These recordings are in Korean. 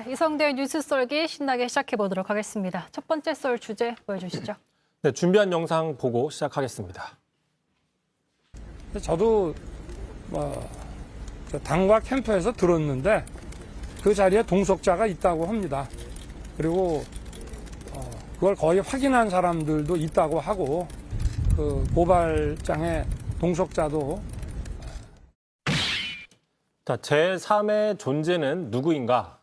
이성대의 뉴스 썰기 신나게 시작해 보도록 하겠습니다. 첫 번째 썰 주제 보여주시죠. 네, 준비한 영상 보고 시작하겠습니다. 저도 당과 캠프에서 들었는데 그 자리에 동석자가 있다고 합니다. 그리고 그걸 거의 확인한 사람들도 있다고 하고 그 고발장의 동석자도 자, 제3의 존재는 누구인가?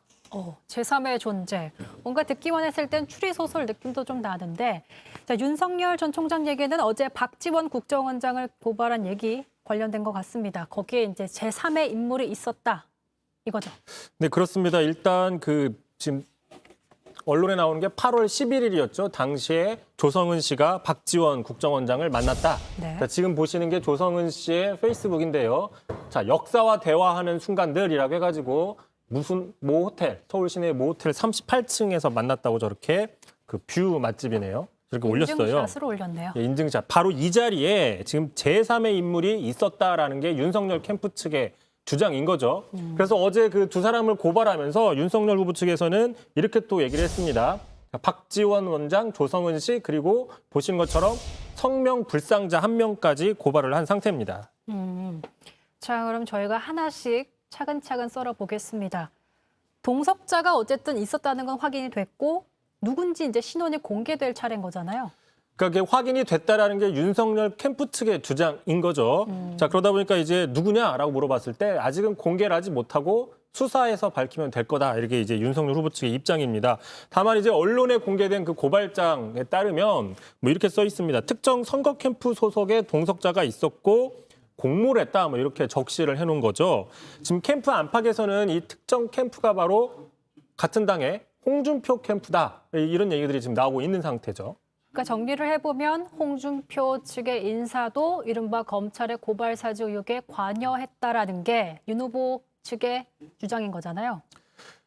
제3의 존재. 뭔가 듣기만 했을 땐 추리소설 느낌도 좀 나는데 자, 윤석열 전 총장 얘기는 어제 박지원 국정원장을 고발한 얘기 관련된 것 같습니다. 거기에 이제 제3의 인물이 있었다. 이거죠. 네, 그렇습니다. 일단 지금 언론에 나오는 게 8월 11일이었죠. 당시에 조성은 씨가 박지원 국정원장을 만났다. 네. 자, 지금 보시는 게 조성은 씨의 페이스북인데요. 자, 역사와 대화하는 순간들이라고 해가지고 무슨 모 호텔, 서울 시내 모 호텔 38층에서 만났다고 저렇게 그 뷰 맛집이네요. 이렇게 올렸어요. 인증샷으로 올렸네요. 예, 인증샷. 바로 이 자리에 지금 제3의 인물이 있었다라는 게 윤석열 캠프 측의 주장인 거죠. 그래서 어제 그 두 사람을 고발하면서 윤석열 후보 측에서는 이렇게 또 얘기를 했습니다. 박지원 원장, 조성은 씨, 그리고 보신 것처럼 성명 불상자 한 명까지 고발을 한 상태입니다. 자, 그럼 저희가 하나씩 차근차근 썰어보겠습니다. 동석자가 어쨌든 있었다는 건 확인이 됐고 누군지 이제 신원이 공개될 차례인 거잖아요. 그러니까 이게 확인이 됐다라는 게 윤석열 캠프 측의 주장인 거죠. 자, 그러다 보니까 이제 누구냐라고 물어봤을 때 아직은 공개를 하지 못하고 수사해서 밝히면 될 거다. 이렇게 이제 윤석열 후보 측의 입장입니다. 다만 이제 언론에 공개된 그 고발장에 따르면 뭐 이렇게 써 있습니다. 특정 선거 캠프 소속의 동석자가 있었고 공모를 했다. 뭐 이렇게 적시를 해놓은 거죠. 지금 캠프 안팎에서는 이 특정 캠프가 바로 같은 당의 홍준표 캠프다. 이런 얘기들이 지금 나오고 있는 상태죠. 그러니까 정리를 해보면 홍준표 측의 인사도 이른바 검찰의 고발 사주 의혹에 관여했다라는 게 윤 후보 측의 주장인 거잖아요.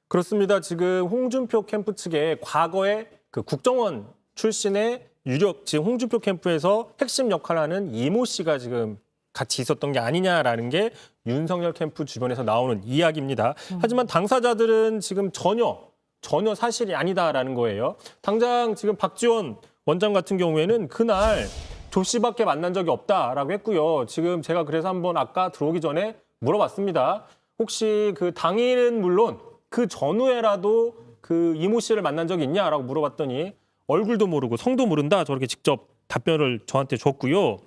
그렇습니다. 지금 홍준표 캠프 측에 과거에 그 국정원 출신의 유력 지금 홍준표 캠프에서 핵심 역할을 하는 이모 씨가 지금 같이 있었던 게 아니냐라는 게 윤석열 캠프 주변에서 나오는 이야기입니다. 하지만 당사자들은 지금 전혀 사실이 아니다라는 거예요. 당장 지금 박지원 원장 같은 경우에는 그날 조 씨밖에 만난 적이 없다라고 했고요. 지금 제가 그래서 한번 아까 들어오기 전에 물어봤습니다. 혹시 그 당일은 물론 그 전후에라도 그 이모 씨를 만난 적이 있냐라고 물어봤더니 얼굴도 모르고 성도 모른다 저렇게 직접 답변을 저한테 줬고요.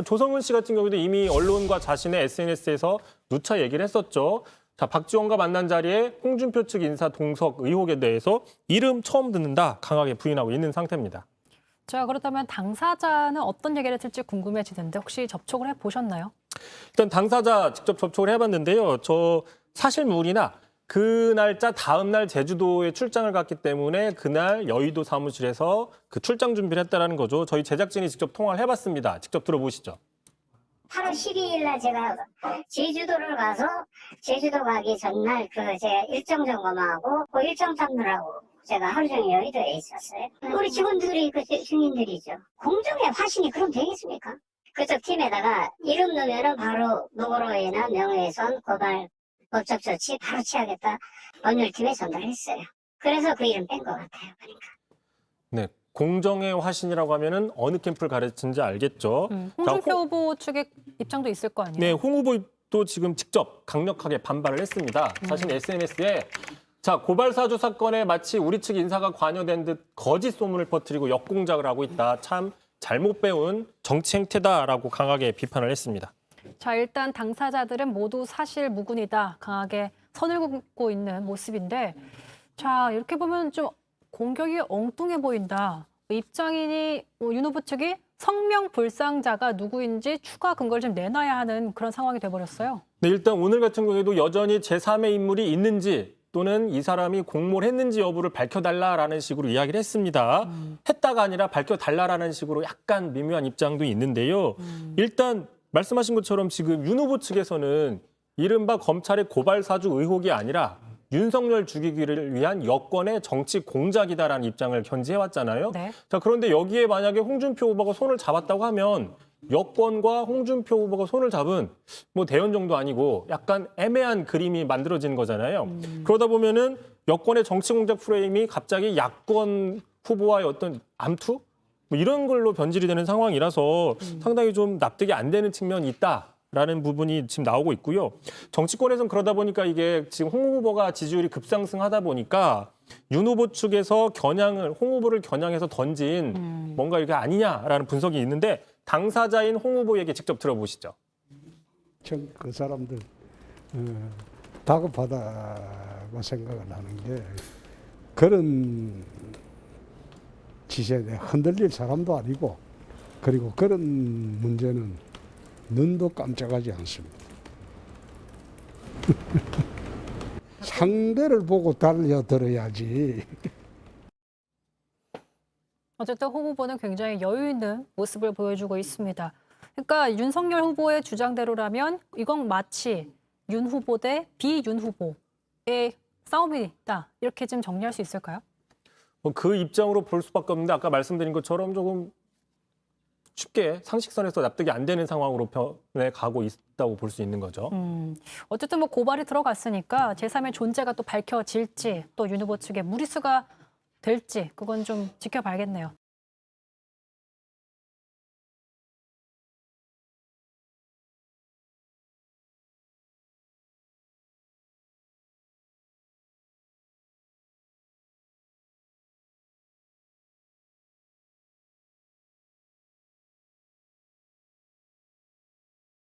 조성은 씨 같은 경우도 이미 언론과 자신의 SNS에서 누차 얘기를 했었죠. 자, 박지원과 만난 자리에 홍준표 측 인사 동석 의혹에 대해서 이름 처음 듣는다 강하게 부인하고 있는 상태입니다. 자, 그렇다면 당사자는 어떤 얘기를 했을지 궁금해지는데 혹시 접촉을 해보셨나요? 일단 당사자 직접 접촉을 해봤는데요. 저 사실무근이나 그 날짜 다음 날 제주도에 출장을 갔기 때문에 그날 여의도 사무실에서 그 출장 준비를 했다라는 거죠. 저희 제작진이 직접 통화를 해봤습니다. 직접 들어보시죠. 8월 12일 날 제가 제주도를 가서 제주도 가기 전날 제가 일정 점검하고 그 일정 잡느라고 제가 하루 종일 여의도에 있었어요. 우리 직원들이 그 증인들이죠. 공정의 화신이 그럼 되겠습니까? 그쪽 팀에다가 이름 넣으면은 바로 노고로 인한 명예훼손 고발 법적 조치 바로 취하겠다. 법률팀에 전달했어요. 그래서 그 이름 뺀 것 같아요. 그러니까. 네, 공정의 화신이라고 하면은 어느 캠프를 가르치는지 알겠죠. 홍준표 후보 측의 입장도 있을 거 아니에요? 네, 홍 후보도 지금 직접 강력하게 반발을 했습니다. 자신 SNS에 자, 고발사주 사건에 마치 우리 측 인사가 관여된 듯 거짓 소문을 퍼뜨리고 역공작을 하고 있다. 참 잘못 배운 정치 행태다라고 강하게 비판을 했습니다. 자, 일단 당사자들은 모두 사실 무근이다. 강하게 선을 긋고 있는 모습인데 자, 이렇게 보면 좀 공격이 엉뚱해 보인다. 입장인이 윤 후보 측이 성명 불상자가 누구인지 추가 근거를 좀 내놔야 하는 그런 상황이 돼버렸어요. 네, 일단 오늘 같은 경우에도 여전히 제3의 인물이 있는지 또는 이 사람이 공모를 했는지 여부를 밝혀달라라는 식으로 이야기를 했습니다. 했다가 아니라 밝혀달라라는 식으로 약간 미묘한 입장도 있는데요. 일단 말씀하신 것처럼 지금 윤 후보 측에서는 이른바 검찰의 고발사주 의혹이 아니라 윤석열 죽이기를 위한 여권의 정치 공작이다라는 입장을 견지해왔잖아요. 네. 자, 그런데 여기에 만약에 홍준표 후보가 손을 잡았다고 하면 여권과 홍준표 후보가 손을 잡은 뭐 대연 정도 아니고 약간 애매한 그림이 만들어지는 거잖아요. 그러다 보면은 여권의 정치 공작 프레임이 갑자기 야권 후보와의 어떤 암투? 뭐 이런 걸로 변질이 되는 상황이라서 상당히 좀 납득이 안 되는 측면이 있다라는 부분이 지금 나오고 있고요. 정치권에서는 그러다 보니까 이게 지금 홍 후보가 지지율이 급상승하다 보니까 윤 후보 측에서 홍 후보를 겨냥해서 던진 뭔가 이게 아니냐라는 분석이 있는데 당사자인 홍 후보에게 직접 들어보시죠. 전 그 사람들 다급하다고 생각을 하는 게 그런 지시에 흔들릴 사람도 아니고 그리고 그런 문제는 눈도 깜짝하지 않습니다. 상대를 보고 달려들어야지. 어쨌든 홍 후보는 굉장히 여유 있는 모습을 보여주고 있습니다. 그러니까 윤석열 후보의 주장대로라면 이건 마치 윤 후보 대 비윤 후보의 싸움이다. 이렇게 좀 정리할 수 있을까요? 그 입장으로 볼 수밖에 없는데 아까 말씀드린 것처럼 조금 쉽게 상식선에서 납득이 안 되는 상황으로 변해 가고 있다고 볼 수 있는 거죠. 어쨌든 뭐 고발이 들어갔으니까 제3의 존재가 또 밝혀질지 또 윤 후보 측의 무리수가 될지 그건 좀 지켜봐야겠네요.